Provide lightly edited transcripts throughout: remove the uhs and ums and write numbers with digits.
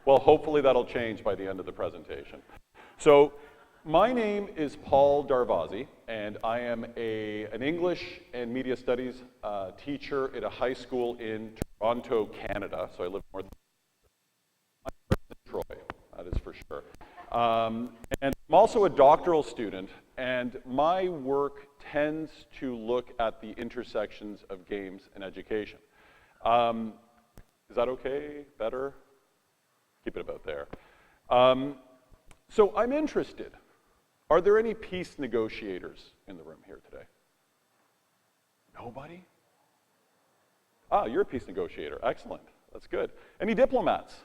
Well, hopefully that'll change by the end of the presentation. So, my name is Paul Darvazi, and I am an English and Media Studies teacher at a high school in Toronto, Canada. So I live north of Troy, that is for sure. And I'm also a doctoral student, and my work tends to look at the intersections of games and education. Is that okay? Better? Keep it about there. So I'm interested. Are there any peace negotiators in the room here today? Nobody? Ah, you're a peace negotiator. Excellent. That's good. Any diplomats?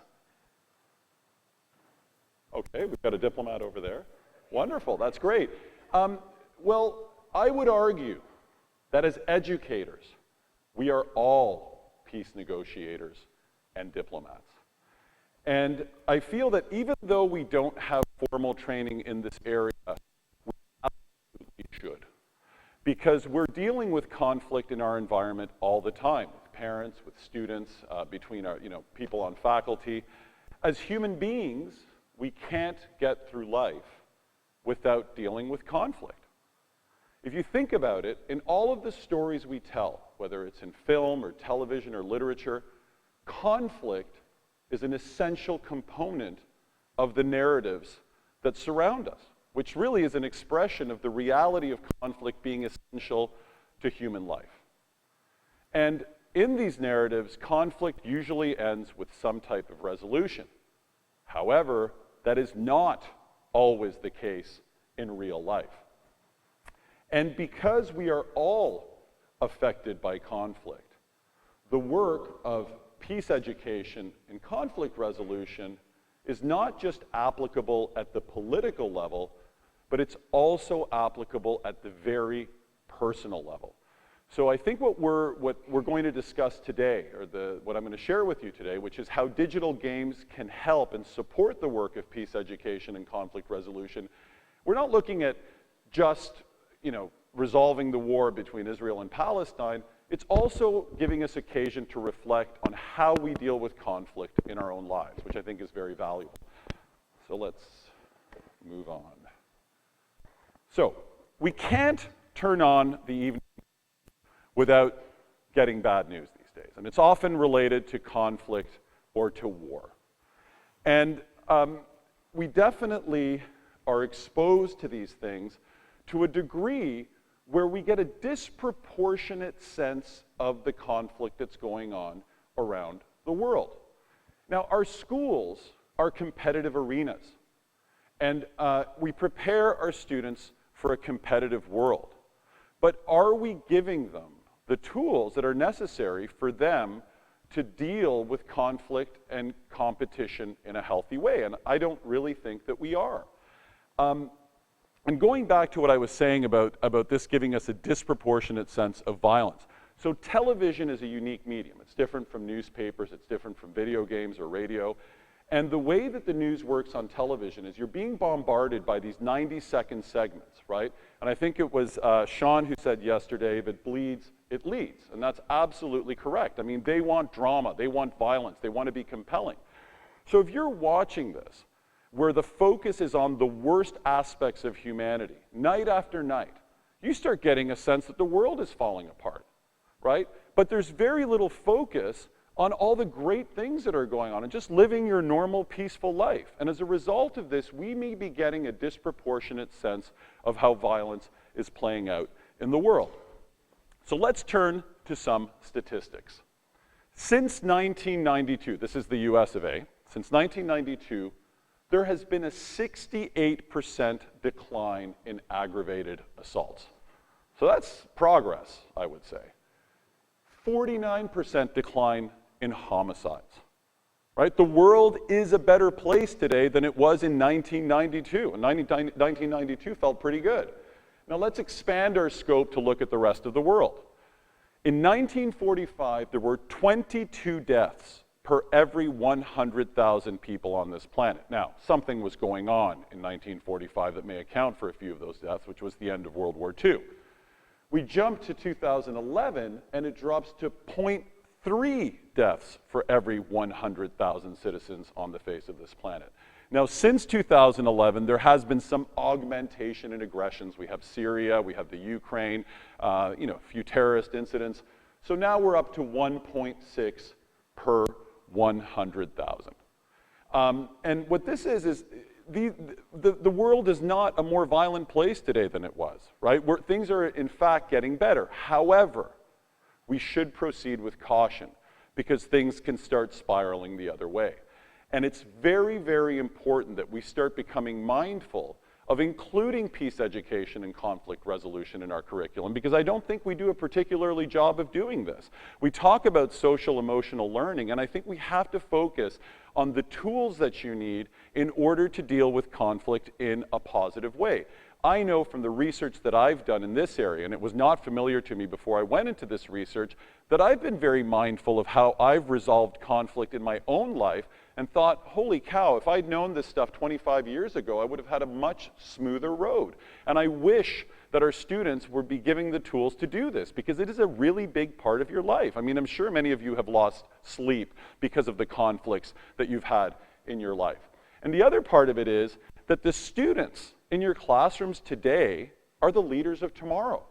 Okay, we've got a diplomat over there. Wonderful. That's great. Well, I would argue that as educators, we are all peace negotiators and diplomats. And I feel that even though we don't have formal training in this area, we absolutely should. Because we're dealing with conflict in our environment all the time, with parents, with students, between our, people on faculty. As human beings, we can't get through life without dealing with conflict. If you think about it, in all of the stories we tell, whether it's in film or television or literature, conflict is an essential component of the narratives that surround us, which really is an expression of the reality of conflict being essential to human life. And in these narratives, conflict usually ends with some type of resolution. However, that is not always the case in real life. And because we are all affected by conflict, the work of peace education and conflict resolution is not just applicable at the political level, but it's also applicable at the very personal level. So I think what we're going to discuss today, or what I'm going to share with you today, which is how digital games can help and support the work of peace education and conflict resolution. We're not looking at just, resolving the war between Israel and Palestine. It's also giving us occasion to reflect on how we deal with conflict in our own lives, which I think is very valuable. So let's move on. So we can't turn on the evening without getting bad news these days. And it's often related to conflict or to war. And we definitely are exposed to these things to a degree where we get a disproportionate sense of the conflict that's going on around the world. Now, our schools are competitive arenas, and we prepare our students for a competitive world. But are we giving them the tools that are necessary for them to deal with conflict and competition in a healthy way? And I don't really think that we are. And going back to what I was saying about this giving us a disproportionate sense of violence. So television is a unique medium. It's different from newspapers, it's different from video games or radio. And the way that the news works on television is you're being bombarded by these 90-second segments, right? And I think it was Sean who said yesterday, if it bleeds, it leads. And that's absolutely correct. I mean, they want drama, they want violence, they want to be compelling. So if you're watching this, where the focus is on the worst aspects of humanity, night after night, you start getting a sense that the world is falling apart, right? But there's very little focus on all the great things that are going on and just living your normal, peaceful life. And as a result of this, we may be getting a disproportionate sense of how violence is playing out in the world. So let's turn to some statistics. Since 1992, this is the US of A, since 1992, there has been a 68% decline in aggravated assaults. So that's progress, I would say. 49% decline in homicides, right? The world is a better place today than it was in 1992. And 1992 felt pretty good. Now let's expand our scope to look at the rest of the world. In 1945, there were 22 deaths per every 100,000 people on this planet. Now, something was going on in 1945 that may account for a few of those deaths, which was the end of World War II. We jump to 2011, and it drops to 0.3 deaths for every 100,000 citizens on the face of this planet. Now, since 2011, there has been some augmentation in aggressions. We have Syria, we have the Ukraine, a few terrorist incidents. So now we're up to 1.6 per 100,000. And what this is the world is not a more violent place today than it was, right? Things are, in fact, getting better. However, we should proceed with caution because things can start spiraling the other way. And it's very, very important that we start becoming mindful of including peace education and conflict resolution in our curriculum, because I don't think we do a particularly job of doing this. We talk about social emotional learning, and I think we have to focus on the tools that you need in order to deal with conflict in a positive way. I know from the research that I've done in this area, and it was not familiar to me before I went into this research, that I've been very mindful of how I've resolved conflict in my own life and thought, holy cow, if I'd known this stuff 25 years ago, I would have had a much smoother road. And I wish that our students would be giving the tools to do this, because it is a really big part of your life. I mean, I'm sure many of you have lost sleep because of the conflicts that you've had in your life. And the other part of it is that the students in your classrooms today are the leaders of tomorrow.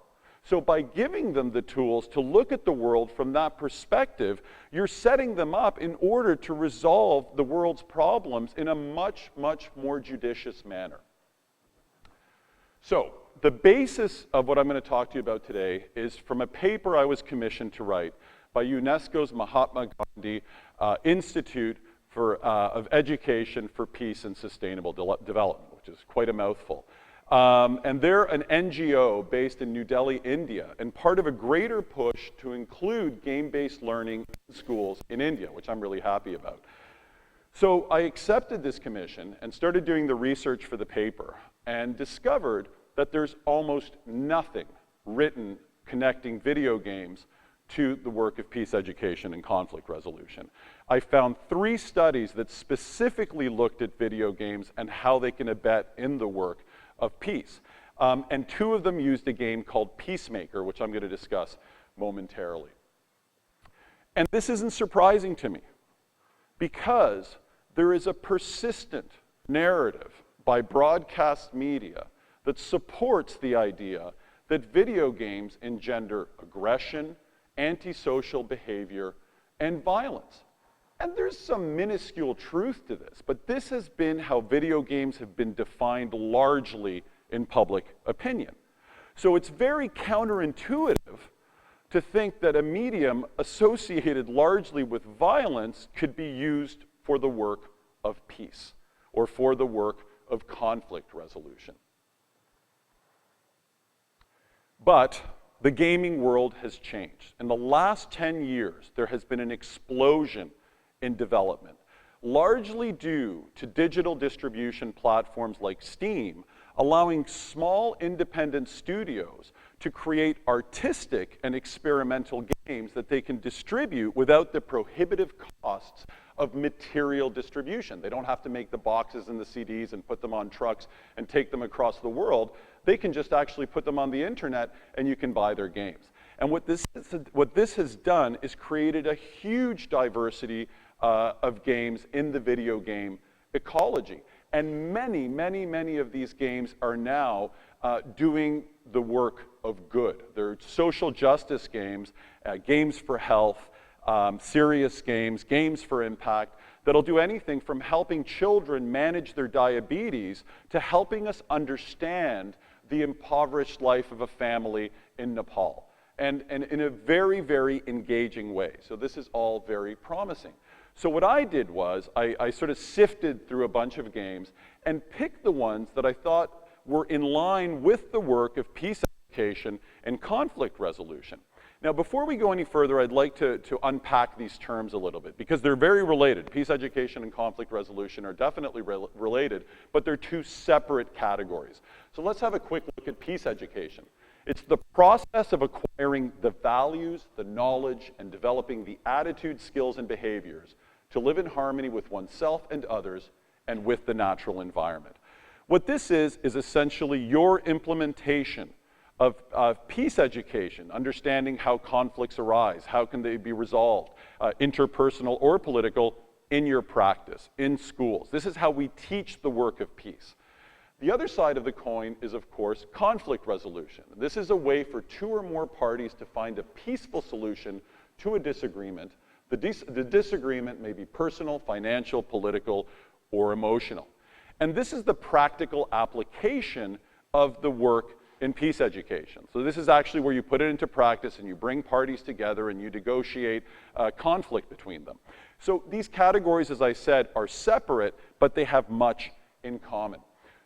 So by giving them the tools to look at the world from that perspective, you're setting them up in order to resolve the world's problems in a much, much more judicious manner. So the basis of what I'm going to talk to you about today is from a paper I was commissioned to write by UNESCO's Mahatma Gandhi Institute of Education for Peace and Sustainable Development, which is quite a mouthful. And they're an NGO based in New Delhi, India, and part of a greater push to include game-based learning in schools in India, which I'm really happy about. So I accepted this commission and started doing the research for the paper and discovered that there's almost nothing written connecting video games to the work of peace education and conflict resolution. I found 3 studies that specifically looked at video games and how they can abet in the work of peace. And 2 of them used a game called Peacemaker, which I'm going to discuss momentarily. And this isn't surprising to me, because there is a persistent narrative by broadcast media that supports the idea that video games engender aggression, antisocial behavior, and violence. And there's some minuscule truth to this, but this has been how video games have been defined largely in public opinion. So it's very counterintuitive to think that a medium associated largely with violence could be used for the work of peace or for the work of conflict resolution. But the gaming world has changed. In the last 10 years, there has been an explosion in development, largely due to digital distribution platforms like Steam, allowing small independent studios to create artistic and experimental games that they can distribute without the prohibitive costs of material distribution. They don't have to make the boxes and the CDs and put them on trucks and take them across the world. They can just actually put them on the internet and you can buy their games. And what this has done is created a huge diversity of games in the video game ecology. And many, many, many of these games are now doing the work of good. They're social justice games, games for health, serious games, games for impact, that'll do anything from helping children manage their diabetes to helping us understand the impoverished life of a family in Nepal. And in a very, very engaging way. So this is all very promising. So what I did was I sort of sifted through a bunch of games and picked the ones that I thought were in line with the work of peace education and conflict resolution. Now, before we go any further, I'd like to unpack these terms a little bit, because they're very related. Peace education and conflict resolution are definitely related, but they're 2 separate categories. So let's have a quick look at peace education. It's the process of acquiring the values, the knowledge, and developing the attitudes, skills, and behaviors to live in harmony with oneself and others and with the natural environment. What this is essentially your implementation of peace education, understanding how conflicts arise, how can they be resolved, interpersonal or political, in your practice, in schools. This is how we teach the work of peace. The other side of the coin is, of course, conflict resolution. This is a way for two or more parties to find a peaceful solution to a disagreement. The disagreement may be personal, financial, political, or emotional. And this is the practical application of the work in peace education. So this is actually where you put it into practice and you bring parties together and you negotiate conflict between them. So these categories, as I said, are separate, but they have much in common.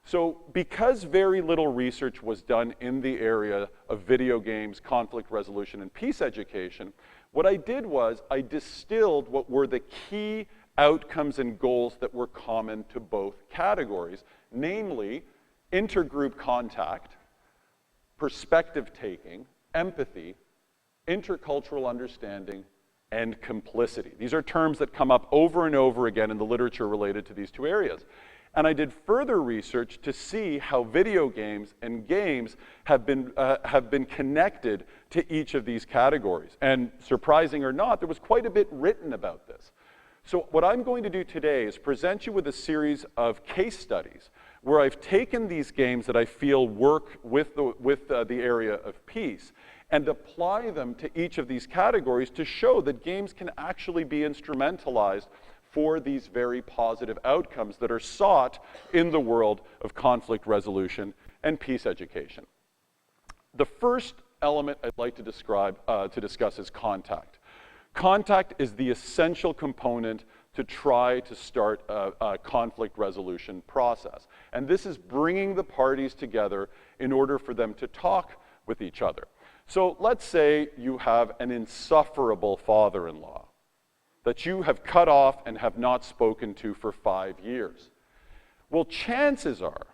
So because very little research was done in the area of video games, conflict resolution, and peace education, what I did was I distilled what were the key outcomes and goals that were common to both categories, namely intergroup contact, perspective taking, empathy, intercultural understanding, and complicity. These are terms that come up over and over again in the literature related to these two areas. And I did further research to see how video games and games have been connected to each of these categories. And surprising or not, there was quite a bit written about this. So what I'm going to do today is present you with a series of case studies where I've taken these games that I feel work with the area of peace and apply them to each of these categories to show that games can actually be instrumentalized for these very positive outcomes that are sought in the world of conflict resolution and peace education. The first element I'd like to discuss is contact. Contact is the essential component to try to start a conflict resolution process. And this is bringing the parties together in order for them to talk with each other. So let's say you have an insufferable father-in-law that you have cut off and have not spoken to for 5 years. Well, chances are,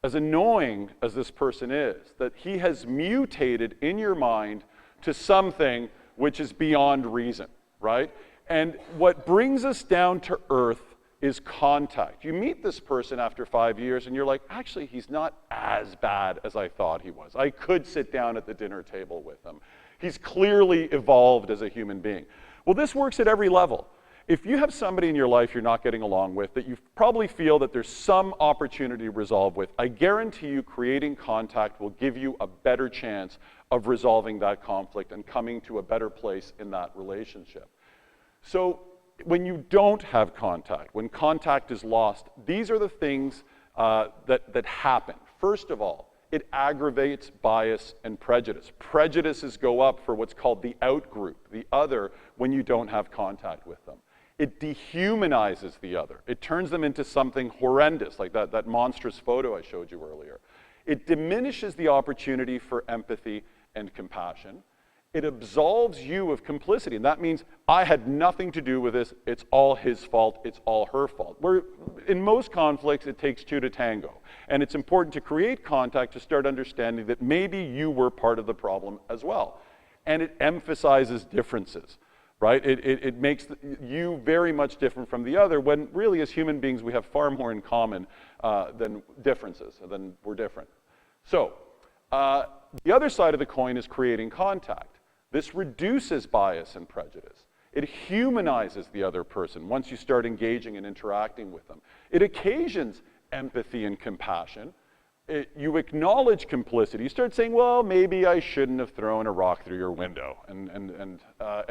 as annoying as this person is, that he has mutated in your mind to something which is beyond reason, right? And what brings us down to earth is contact. You meet this person after 5 years and you're like, actually, he's not as bad as I thought he was. I could sit down at the dinner table with him. He's clearly evolved as a human being. Well, this works at every level. If you have somebody in your life you're not getting along with that you probably feel that there's some opportunity to resolve with, I guarantee you creating contact will give you a better chance of resolving that conflict and coming to a better place in that relationship. So when you don't have contact, when contact is lost, these are the things that happen. First of all, it aggravates bias and prejudice. Prejudices go up for what's called the out group, the other, when you don't have contact with them. It dehumanizes the other. It turns them into something horrendous, like that monstrous photo I showed you earlier. It diminishes the opportunity for empathy and compassion. It absolves you of complicity, and that means I had nothing to do with this, it's all his fault, it's all her fault. In most conflicts, it takes two to tango, and it's important to create contact to start understanding that maybe you were part of the problem as well. And it emphasizes differences, right? It makes you very much different from the other, when really as human beings we have far more in common than differences, than we're different. So, the other side of the coin is creating contact. This reduces bias and prejudice. It humanizes the other person once you start engaging and interacting with them. It occasions empathy and compassion. You acknowledge complicity. You start saying, well, maybe I shouldn't have thrown a rock through your window. And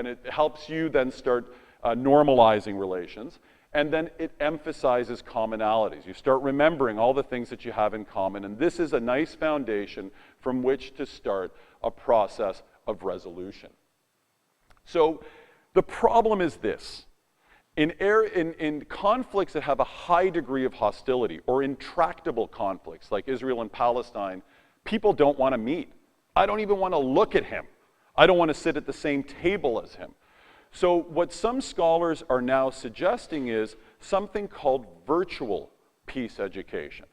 it helps you then start normalizing relations. And then it emphasizes commonalities. You start remembering all the things that you have in common. And this is a nice foundation from which to start a process of resolution. So the problem is this. In conflicts that have a high degree of hostility, or intractable conflicts like Israel and Palestine, people don't want to meet. I don't even want to look at him. I don't want to sit at the same table as him. So what some scholars are now suggesting is something called virtual peace education,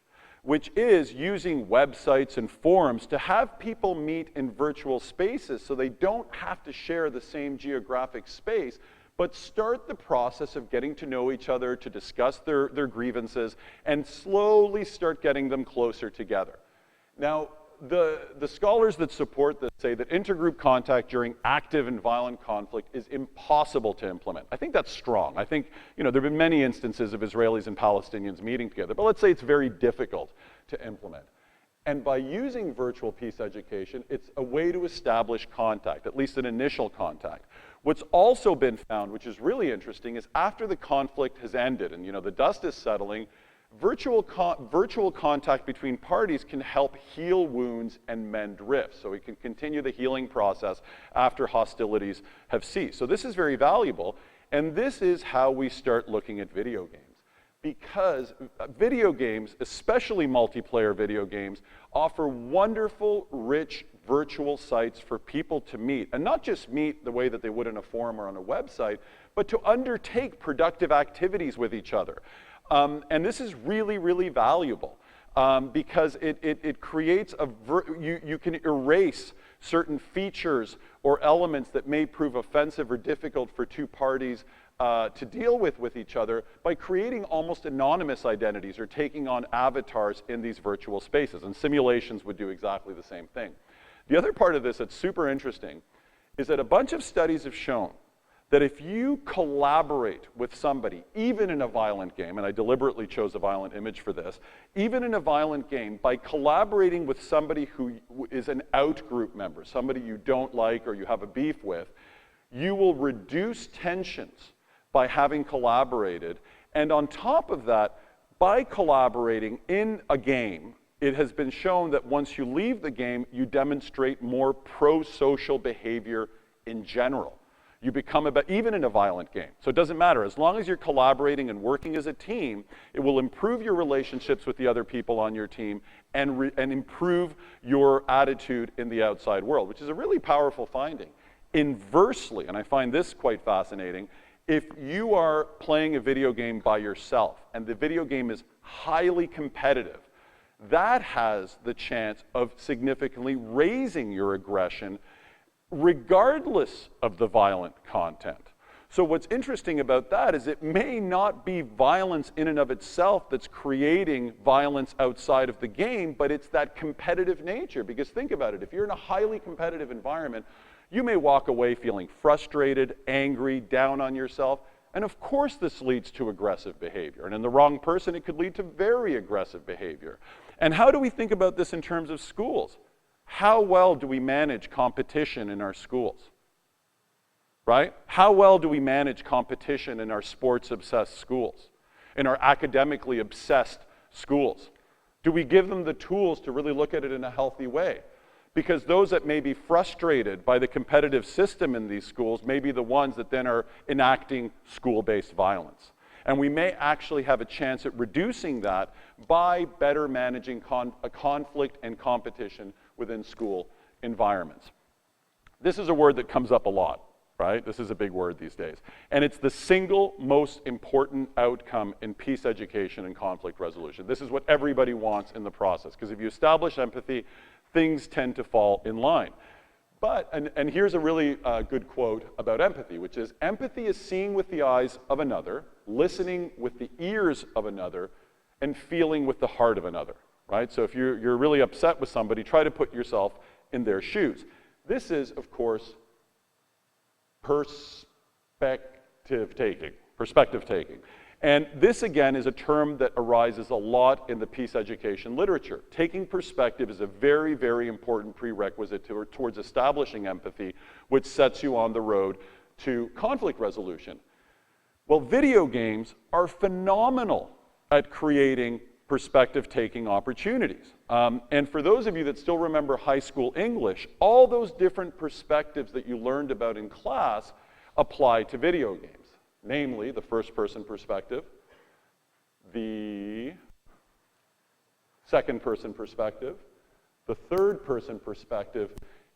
which is using websites and forums to have people meet in virtual spaces so they don't have to share the same geographic space, but start the process of getting to know each other, to discuss their grievances, and slowly start getting them closer together. Now, the scholars that support this say that intergroup contact during active and violent conflict is impossible to implement. I think that's strong. I think, there have been many instances of Israelis and Palestinians meeting together, but let's say it's very difficult to implement. And by using virtual peace education, it's a way to establish contact, at least an initial contact. What's also been found, which is really interesting, is after the conflict has ended and the dust is settling, virtual contact between parties can help heal wounds and mend rifts. So we can continue the healing process after hostilities have ceased. So this is very valuable, and this is how we start looking at video games. Because video games, especially multiplayer video games, offer wonderful, rich virtual sites for people to meet, and not just meet the way that they would in a forum or on a website, but to undertake productive activities with each other. And this is really, really valuable because it creates you can erase certain features or elements that may prove offensive or difficult for two parties to deal with each other by creating almost anonymous identities or taking on avatars in these virtual spaces. And simulations would do exactly the same thing. The other part of this that's super interesting is that a bunch of studies have shown that if you collaborate with somebody, even in a violent game, and I deliberately chose a violent image for this, even in a violent game, by collaborating with somebody who is an out-group member, somebody you don't like or you have a beef with, you will reduce tensions by having collaborated. And on top of that, by collaborating in a game, it has been shown that once you leave the game, you demonstrate more pro-social behavior in general. You become even in a violent game. So it doesn't matter. As long as you're collaborating and working as a team, it will improve your relationships with the other people on your team and improve your attitude in the outside world, which is a really powerful finding. Inversely, and I find this quite fascinating, if you are playing a video game by yourself and the video game is highly competitive, that has the chance of significantly raising your aggression regardless of the violent content. So what's interesting about that is it may not be violence in and of itself that's creating violence outside of the game, but it's that competitive nature. Because think about it, if you're in a highly competitive environment, you may walk away feeling frustrated, angry, down on yourself, and of course this leads to aggressive behavior. And in the wrong person, it could lead to very aggressive behavior. And how do we think about this in terms of schools? How well do we manage competition in our schools? Right? How well do we manage competition in our sports-obsessed schools, in our academically obsessed schools? Do we give them the tools to really look at it in a healthy way? Because those that may be frustrated by the competitive system in these schools may be the ones that then are enacting school-based violence. And we may actually have a chance at reducing that by better managing conflict and competition within school environments. This is a word that comes up a lot, right? This is a big word these days. And it's the single most important outcome in peace education and conflict resolution. This is what everybody wants in the process, because if you establish empathy, things tend to fall in line. But, and here's a really good quote about empathy, which is, empathy is seeing with the eyes of another, listening with the ears of another, and feeling with the heart of another, right? So if you're really upset with somebody, try to put yourself in their shoes. This is, of course, perspective taking. And this, again, is a term that arises a lot in the peace education literature. Taking perspective is a very, very important prerequisite towards establishing empathy, which sets you on the road to conflict resolution. Well, video games are phenomenal at creating perspective-taking opportunities. And for those of you that still remember high school English, all those different perspectives that you learned about in class apply to video games. Namely, the first-person perspective, the second-person perspective, the third-person perspective,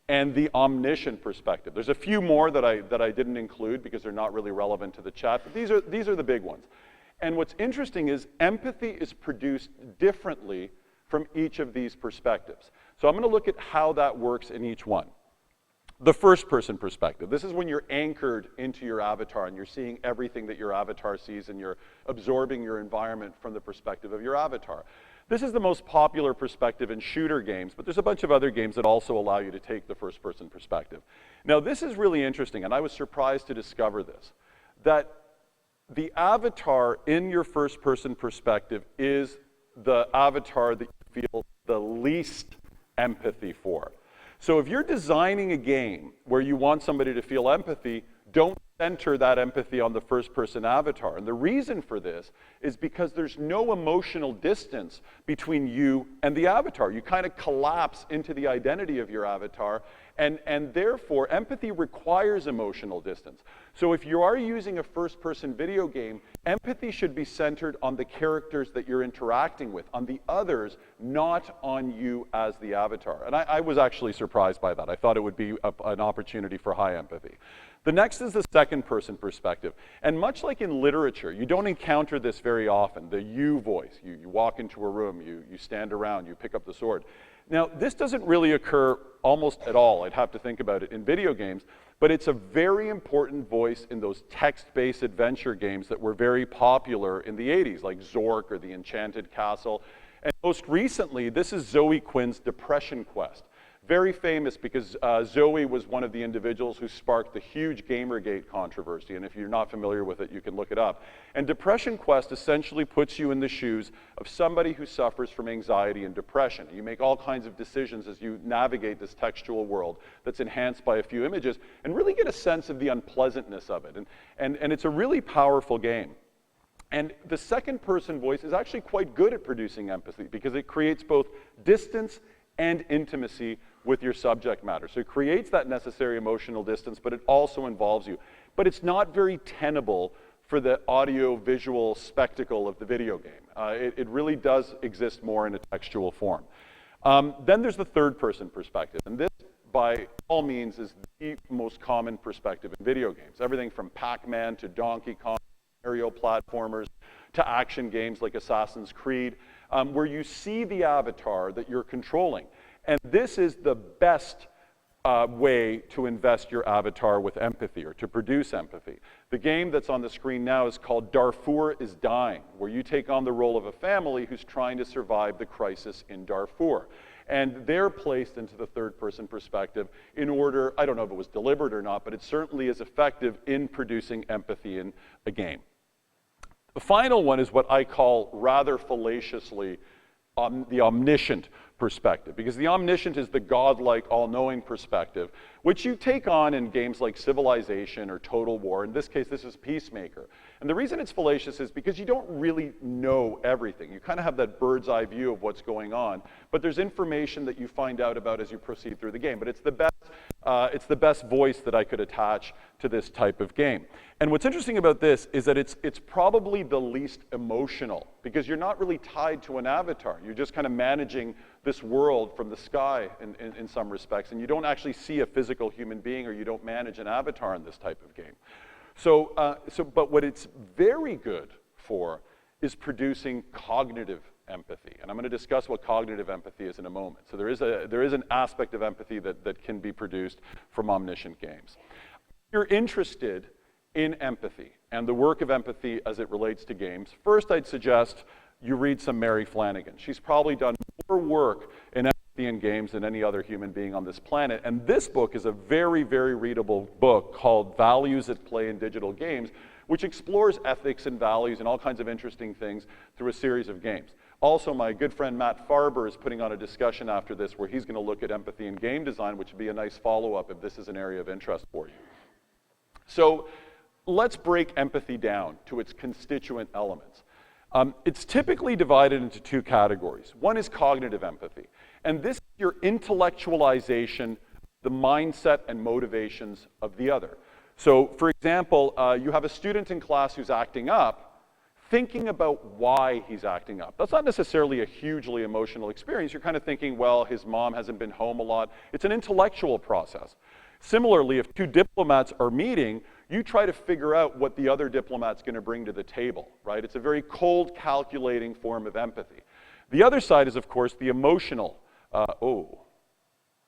and the omniscient perspective. There's a few more that I didn't include because they're not really relevant to the chat, but these are the big ones. And what's interesting is empathy is produced differently from each of these perspectives. So I'm going to look at how that works in each one. The first-person perspective. This is when you're anchored into your avatar and you're seeing everything that your avatar sees and you're absorbing your environment from the perspective of your avatar. This is the most popular perspective in shooter games, but there's a bunch of other games that also allow you to take the first-person perspective. Now, this is really interesting, and I was surprised to discover this, that the avatar in your first-person perspective is the avatar that you feel the least empathy for. So if you're designing a game where you want somebody to feel empathy, don't center that empathy on the first-person avatar. And the reason for this is because there's no emotional distance between you and the avatar. You kind of collapse into the identity of your avatar, and therefore empathy requires emotional distance. So if you are using a first-person video game, empathy should be centered on the characters that you're interacting with, on the others, not on you as the avatar. And I was actually surprised by that. I thought it would be an opportunity for high empathy. The next is the second-person perspective. And much like in literature, you don't encounter this very often, the you voice. You walk into a room, you stand around, you pick up the sword. Now, this doesn't really occur almost at all. I'd have to think about it in video games, but it's a very important voice in those text-based adventure games that were very popular in the 80s, like Zork or The Enchanted Castle. And most recently, this is Zoe Quinn's Depression Quest. Very famous because Zoe was one of the individuals who sparked the huge Gamergate controversy, and if you're not familiar with it, you can look it up. And Depression Quest essentially puts you in the shoes of somebody who suffers from anxiety and depression. You make all kinds of decisions as you navigate this textual world that's enhanced by a few images, and really get a sense of the unpleasantness of it. And it's a really powerful game. And the second-person voice is actually quite good at producing empathy because it creates both distance and intimacy with your subject matter. So it creates that necessary emotional distance, but it also involves you. But it's not very tenable for the audio-visual spectacle of the video game. It really does exist more in a textual form. Then there's the third-person perspective, and this, by all means, is the most common perspective in video games. Everything from Pac-Man to Donkey Kong, Mario platformers, to action games like Assassin's Creed, where you see the avatar that you're controlling. And this is the best way to invest your avatar with empathy, or to produce empathy. The game that's on the screen now is called Darfur is Dying, where you take on the role of a family who's trying to survive the crisis in Darfur. And they're placed into the third-person perspective in order, I don't know if it was deliberate or not, but it certainly is effective in producing empathy in a game. The final one is what I call, rather fallaciously, the omniscient perspective, because the omniscient is the godlike, all-knowing perspective, which you take on in games like Civilization or Total War. In this case, this is Peacemaker. And the reason it's fallacious is because you don't really know everything. You kind of have that bird's eye view of what's going on, but there's information that you find out about as you proceed through the game. But it's the best voice that I could attach to this type of game. And what's interesting about this is that it's probably the least emotional, because you're not really tied to an avatar. You're just kind of managing this world from the sky in some respects, and you don't actually see a physical human being, or you don't manage an avatar in this type of game. But what it's very good for is producing cognitive empathy. And I'm going to discuss what cognitive empathy is in a moment. So there is an aspect of empathy that can be produced from omniscient games. If you're interested in empathy and the work of empathy as it relates to games, first I'd suggest you read some Mary Flanagan. She's probably done more work in empathy in games than any other human being on this planet. And this book is a very, very readable book called Values at Play in Digital Games, which explores ethics and values and all kinds of interesting things through a series of games. Also, my good friend Matt Farber is putting on a discussion after this where he's going to look at empathy in game design, which would be a nice follow-up if this is an area of interest for you. So let's break empathy down to its constituent elements. It's typically divided into two categories. One is cognitive empathy, and this is your intellectualization, the mindset and motivations of the other. So, for example, you have a student in class who's acting up, thinking about why he's acting up. That's not necessarily a hugely emotional experience. You're kind of thinking, well, his mom hasn't been home a lot. It's an intellectual process. Similarly, if two diplomats are meeting, you try to figure out what the other diplomat's going to bring to the table, right? It's a very cold, calculating form of empathy. The other side is, of course, the emotional.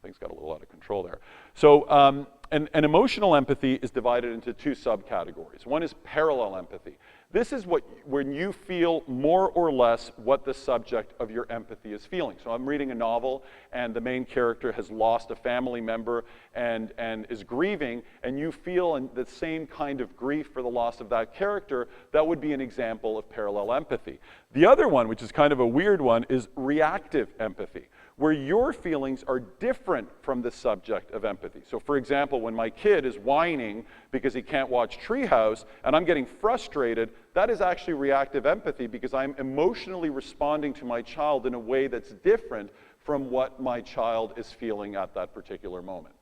Things got a little out of control there. So And emotional empathy is divided into two subcategories. One is parallel empathy. This is when you feel more or less what the subject of your empathy is feeling. So I'm reading a novel, and the main character has lost a family member and is grieving, and you feel the same kind of grief for the loss of that character. That would be an example of parallel empathy. The other one, which is kind of a weird one, is reactive empathy, where your feelings are different from the subject of empathy. So for example, when my kid is whining because he can't watch Treehouse and I'm getting frustrated, that is actually reactive empathy because I'm emotionally responding to my child in a way that's different from what my child is feeling at that particular moment.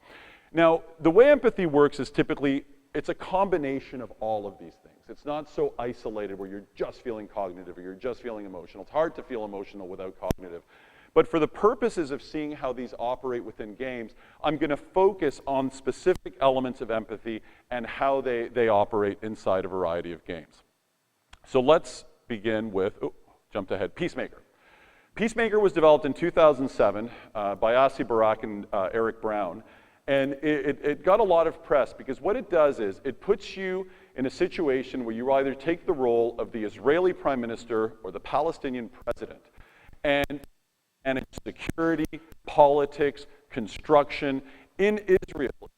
Now, the way empathy works is typically, it's a combination of all of these things. It's not so isolated where you're just feeling cognitive or you're just feeling emotional. It's hard to feel emotional without cognitive. But for the purposes of seeing how these operate within games, I'm going to focus on specific elements of empathy and how they operate inside a variety of games. So let's begin with, jumped ahead, Peacemaker. Peacemaker was developed in 2007 by Asi Barak and Eric Brown. And it got a lot of press because what it does is it puts you in a situation where you either take the role of the Israeli prime minister or the Palestinian president. And security, politics, construction in Israel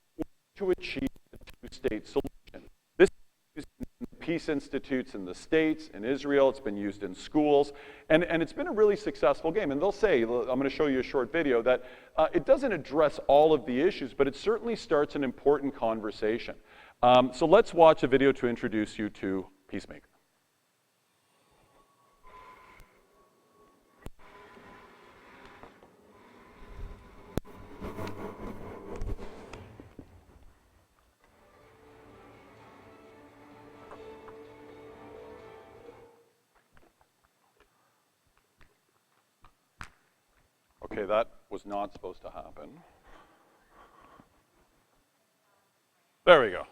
to achieve a two-state solution. This is used in peace institutes in the States, in Israel, it's been used in schools, and it's been a really successful game. And they'll say, I'm going to show you a short video, that it doesn't address all of the issues, but it certainly starts an important conversation. So let's watch a video to introduce you to Peacemaker. Okay, that was not supposed to happen. There we go.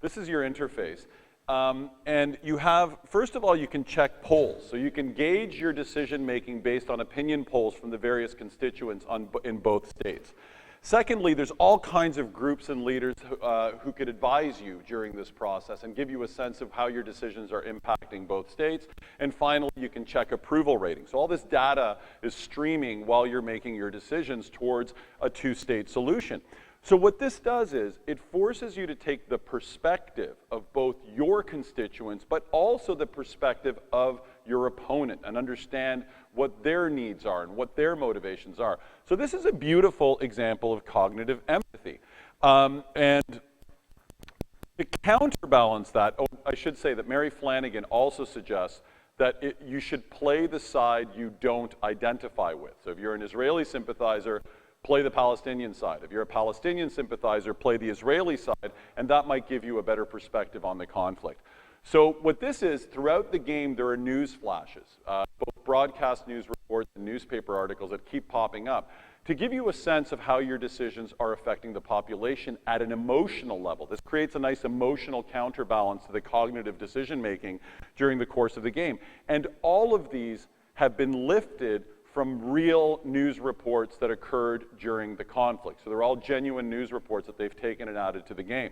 This is your interface. And you have, first of all, you can check polls. So you can gauge your decision making based on opinion polls from the various constituents in both states. Secondly, there's all kinds of groups and leaders who could advise you during this process and give you a sense of how your decisions are impacting both states. And finally, you can check approval ratings. So all this data is streaming while you're making your decisions towards a two-state solution. So what this does is it forces you to take the perspective of both your constituents, but also the perspective of your opponent and understand what their needs are and what their motivations are. So this is a beautiful example of cognitive empathy. And to counterbalance that, I should say that Mary Flanagan also suggests that you should play the side you don't identify with. So if you're an Israeli sympathizer, play the Palestinian side. If you're a Palestinian sympathizer, play the Israeli side, and that might give you a better perspective on the conflict. So what this is, throughout the game, there are news flashes, both broadcast news reports and newspaper articles that keep popping up to give you a sense of how your decisions are affecting the population at an emotional level. This creates a nice emotional counterbalance to the cognitive decision-making during the course of the game. And all of these have been lifted from real news reports that occurred during the conflict. So they're all genuine news reports that they've taken and added to the game.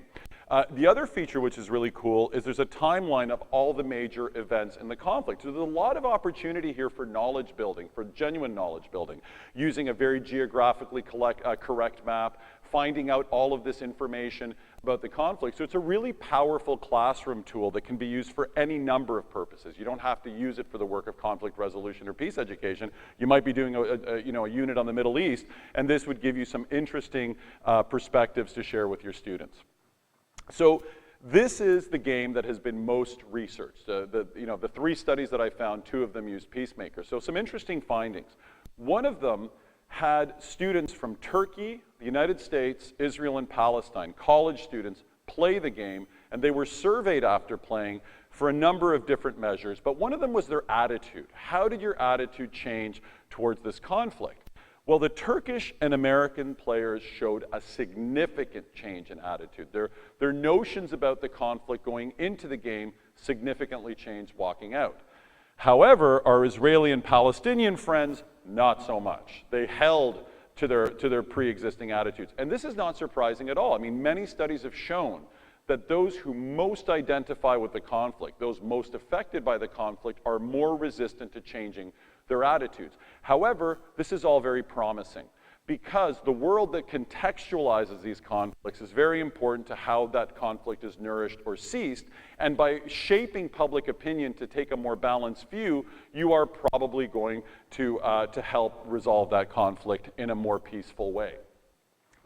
The other feature, which is really cool, is there's a timeline of all the major events in the conflict. So there's a lot of opportunity here for knowledge building, for genuine knowledge building, using a very geographically correct map, finding out all of this information about the conflict. So it's a really powerful classroom tool that can be used for any number of purposes. You don't have to use it for the work of conflict resolution or peace education. You might be doing a unit on the Middle East, and this would give you some interesting perspectives to share with your students. So this is the game that has been most researched. The 3 studies that I found, 2 of them used Peacemaker. So some interesting findings. One of them had students from Turkey, the United States, Israel, and Palestine, college students, play the game, and they were surveyed after playing for a number of different measures, but one of them was their attitude. How did your attitude change towards this conflict? Well, the Turkish and American players showed a significant change in attitude. Their notions about the conflict going into the game significantly changed walking out. However, our Israeli and Palestinian friends, not so much. They held to their pre-existing attitudes. And this is not surprising at all. I mean, many studies have shown that those who most identify with the conflict, those most affected by the conflict, are more resistant to changing their attitudes. However, this is all very promising because the world that contextualizes these conflicts is very important to how that conflict is nourished or ceased. And by shaping public opinion to take a more balanced view, you are probably going to help resolve that conflict in a more peaceful way.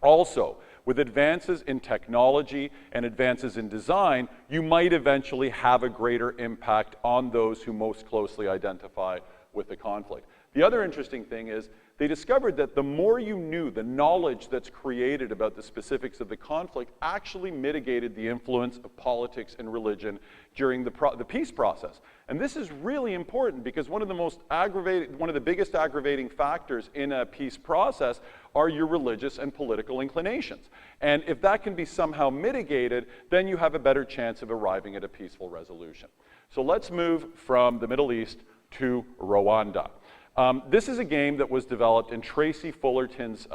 Also, with advances in technology and advances in design, you might eventually have a greater impact on those who most closely identify with the conflict. The other interesting thing is they discovered that the more you knew, the knowledge that's created about the specifics of the conflict actually mitigated the influence of politics and religion during the peace process. And this is really important because one of the biggest aggravating factors in a peace process are your religious and political inclinations. And if that can be somehow mitigated, then you have a better chance of arriving at a peaceful resolution. So let's move from the Middle East to Rwanda. This is a game that was developed in Tracy Fullerton's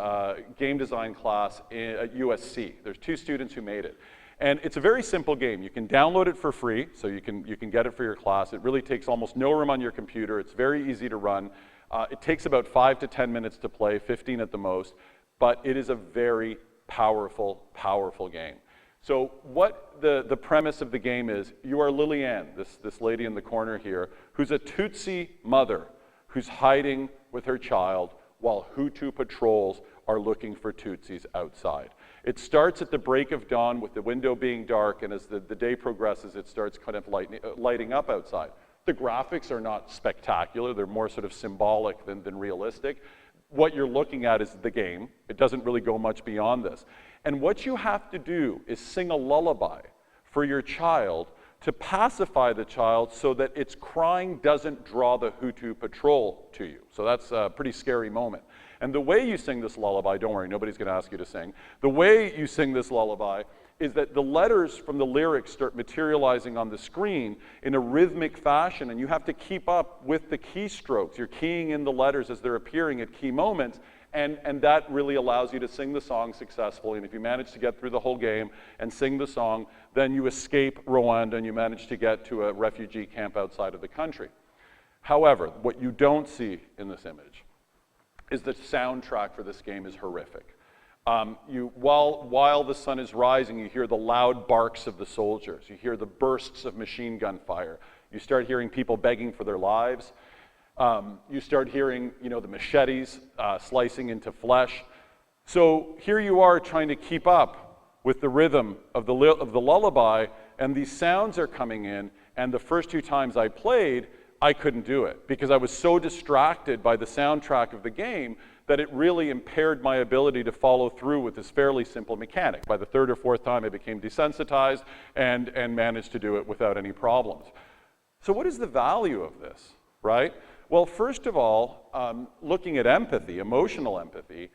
game design class at USC. There's 2 students who made it. And it's a very simple game. You can download it for free, so you can get it for your class. It really takes almost no room on your computer. It's very easy to run. It takes about 5 to 10 minutes to play, 15 at the most, but it is a very powerful, powerful game. So what the premise of the game is, you are Lillian, this lady in the corner here, who's a Tutsi mother who's hiding with her child while Hutu patrols are looking for Tutsis outside. It starts at the break of dawn with the window being dark, and as the day progresses, it starts kind of lighting up outside. The graphics are not spectacular. They're more sort of symbolic than realistic. What you're looking at is the game. It doesn't really go much beyond this. And what you have to do is sing a lullaby for your child to pacify the child so that its crying doesn't draw the Hutu patrol to you. So that's a pretty scary moment. And the way you sing this lullaby, don't worry, nobody's going to ask you to sing. The way you sing this lullaby is that the letters from the lyrics start materializing on the screen in a rhythmic fashion, and you have to keep up with the keystrokes. You're keying in the letters as they're appearing at key moments, and that really allows you to sing the song successfully. And if you manage to get through the whole game and sing the song, then you escape Rwanda and you manage to get to a refugee camp outside of the country. However, what you don't see in this image is the soundtrack for this game is horrific. While the sun is rising, you hear the loud barks of the soldiers. You hear the bursts of machine gun fire. You start hearing people begging for their lives. You start hearing, the machetes slicing into flesh. So here you are trying to keep up with the rhythm of the lullaby, and these sounds are coming in, and the first 2 times I played, I couldn't do it because I was so distracted by the soundtrack of the game that it really impaired my ability to follow through with this fairly simple mechanic. By the 3rd or 4th time, I became desensitized and managed to do it without any problems. So what is the value of this, right? Well, first of all, looking at empathy, emotional empathy,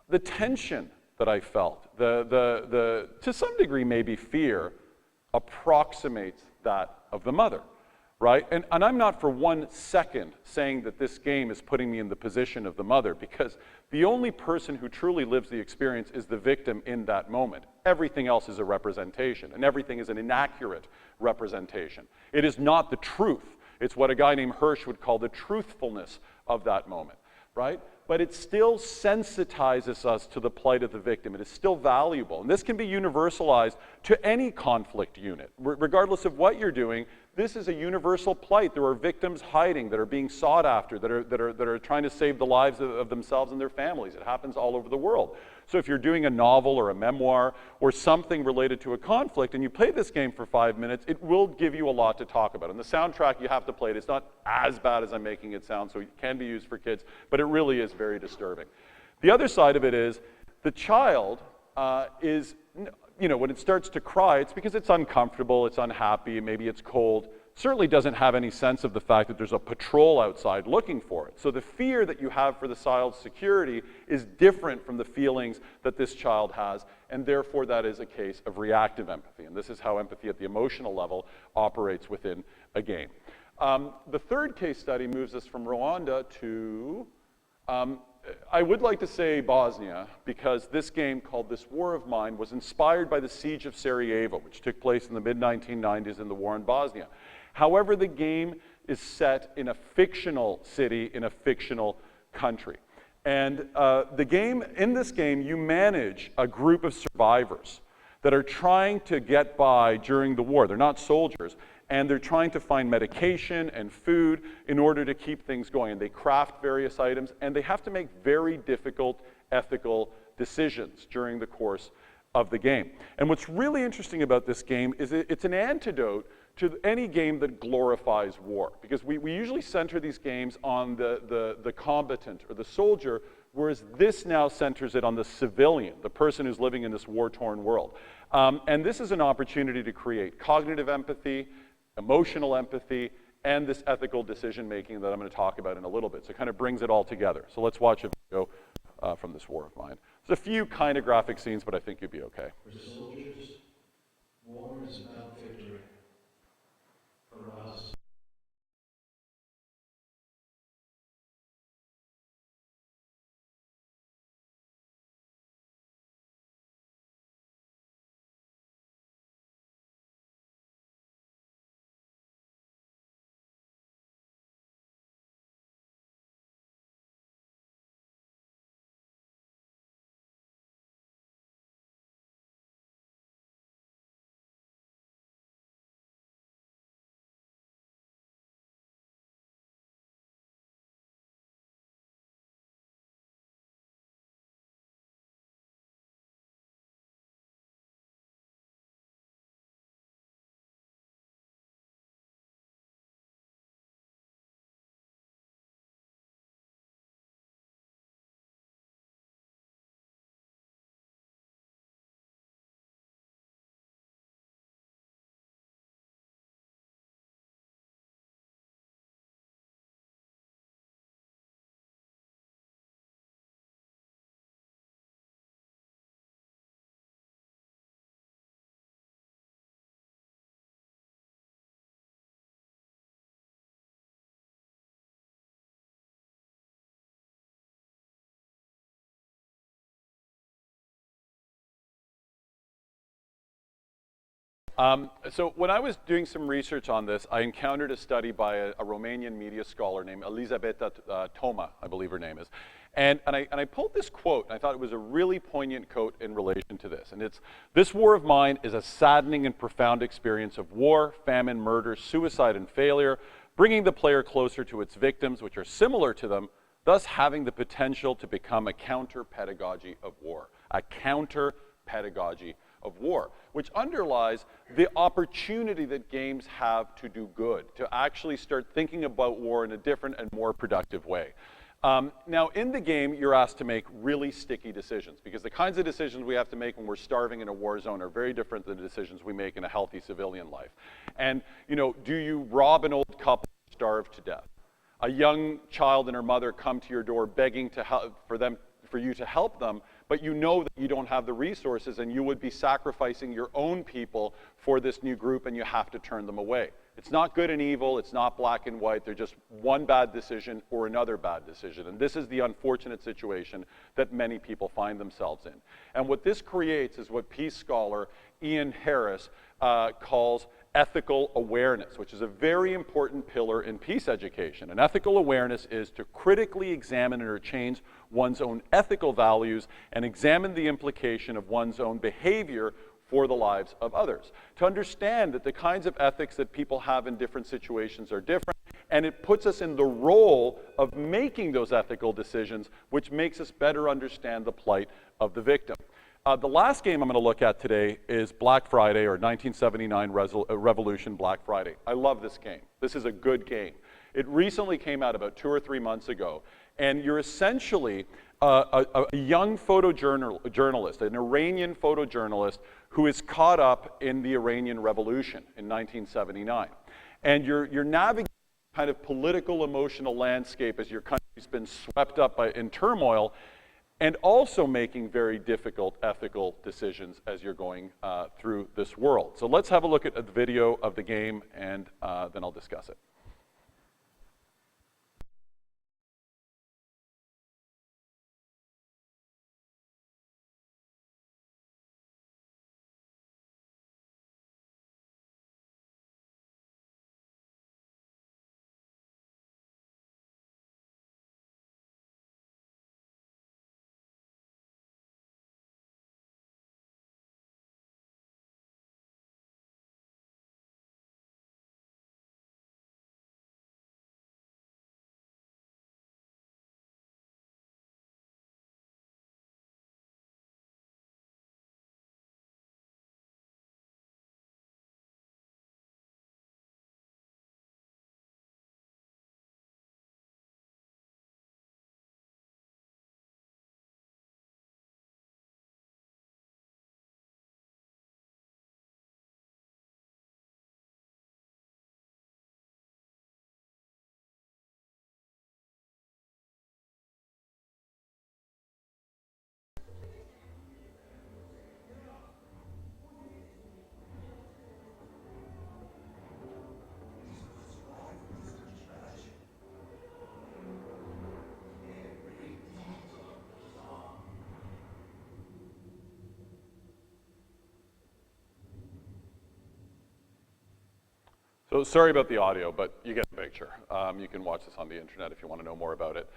the tension that I felt, to some degree maybe fear, approximates that of the mother, right? And I'm not for 1 second saying that this game is putting me in the position of the mother, because the only person who truly lives the experience is the victim in that moment. Everything else is a representation, and everything is an inaccurate representation. It is not the truth. It's what a guy named Hirsch would call the truthfulness of that moment, right? But it still sensitizes us to the plight of the victim. It is still valuable. And this can be universalized to any conflict unit. Regardless of what you're doing, this is a universal plight. There are victims hiding that are being sought after, that are trying to save the lives of themselves and their families. It happens all over the world. So if you're doing a novel or a memoir or something related to a conflict and you play this game for 5 minutes, it will give you a lot to talk about. And the soundtrack, you have to play it. It's not as bad as I'm making it sound, so it can be used for kids, but it really is very disturbing. The other side of it is the child is, when it starts to cry, it's because it's uncomfortable, it's unhappy, maybe it's cold. Certainly doesn't have any sense of the fact that there's a patrol outside looking for it. So the fear that you have for the child's security is different from the feelings that this child has, and therefore that is a case of reactive empathy. And this is how empathy at the emotional level operates within a game. The third case study moves us from Rwanda to, I would like to say Bosnia, because this game called This War of Mine was inspired by the siege of Sarajevo, which took place in the mid-1990s in the war in Bosnia. However, the game is set in a fictional city in a fictional country. And in this game, you manage a group of survivors that are trying to get by during the war. They're not soldiers, and they're trying to find medication and food in order to keep things going. And they craft various items, and they have to make very difficult ethical decisions during the course of the game. And what's really interesting about this game is it's an antidote to any game that glorifies war, because we usually center these games on the combatant or the soldier, whereas this now centers it on the civilian, the person who's living in this war-torn world. And this is an opportunity to create cognitive empathy, emotional empathy, and this ethical decision-making that I'm going to talk about in a little bit. So it kind of brings it all together. So let's watch a video from This War of Mine. There's a few kind of graphic scenes, but I think you'll be okay. For soldiers, war is about victory. For us, So when I was doing some research on this, I encountered a study by a Romanian media scholar named Elisabeta Toma, I believe her name is. And I pulled this quote, and I thought it was a really poignant quote in relation to this. And it's, "This war of mine is a saddening and profound experience of war, famine, murder, suicide, and failure, bringing the player closer to its victims, which are similar to them, thus having the potential to become a counter-pedagogy of war." A counter-pedagogy of war, which underlies the opportunity that games have to do good, to actually start thinking about war in a different and more productive way. Now, in the game, you're asked to make really sticky decisions, because the kinds of decisions we have to make when we're starving in a war zone are very different than the decisions we make in a healthy civilian life. And, you know, do you rob an old couple or starve to death? A young child and her mother come to your door begging to help, for you to help them, but you know that you don't have the resources and you would be sacrificing your own people for this new group, and you have to turn them away. It's not good and evil, it's not black and white, they're just one bad decision or another bad decision. And this is the unfortunate situation that many people find themselves in. And what this creates is what peace scholar Ian Harris calls ethical awareness, which is a very important pillar in peace education. And ethical awareness is to critically examine or change one's own ethical values and examine the implication of one's own behavior for the lives of others. To understand that the kinds of ethics that people have in different situations are different, and it puts us in the role of making those ethical decisions, which makes us better understand the plight of the victim. The last game I'm going to look at today is Black Friday, or 1979 Revolution Black Friday. I love this game. This is a good game. It recently came out about 2 or 3 months ago, and you're essentially a young photojournalist, an Iranian photojournalist who is caught up in the Iranian Revolution in 1979. And you're navigating kind of political, emotional landscape as your country's been swept up in turmoil, and also making very difficult ethical decisions as you're going through this world. So let's have a look at a video of the game, and then I'll discuss it. So sorry about the audio, but you get the picture. You can watch this on the internet if you want to know more about it.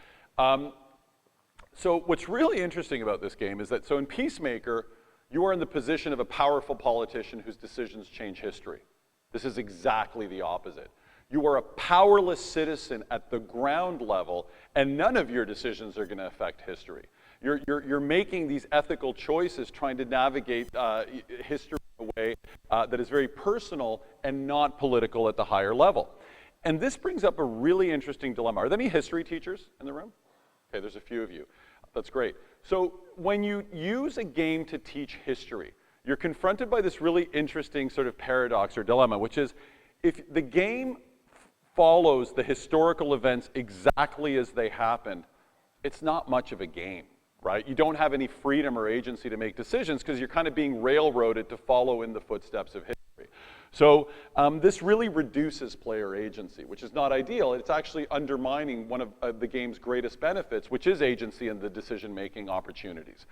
So what's really interesting about this game is that, so in Peacemaker, you are in the position of a powerful politician whose decisions change history. This is exactly the opposite. You are a powerless citizen at the ground level, and none of your decisions are going to affect history. You're making these ethical choices, trying to navigate history in a way that is very personal and not political at the higher level. And this brings up a really interesting dilemma. Are there any history teachers in the room? Okay, there's a few of you. That's great. So when you use a game to teach history, you're confronted by this really interesting sort of paradox or dilemma, which is if the game follows the historical events exactly as they happened, it's not much of a game, right? You don't have any freedom or agency to make decisions because you're kind of being railroaded to follow in the footsteps of history. So this really reduces player agency, which is not ideal. It's actually undermining one of the game's greatest benefits, which is agency and the decision-making opportunities.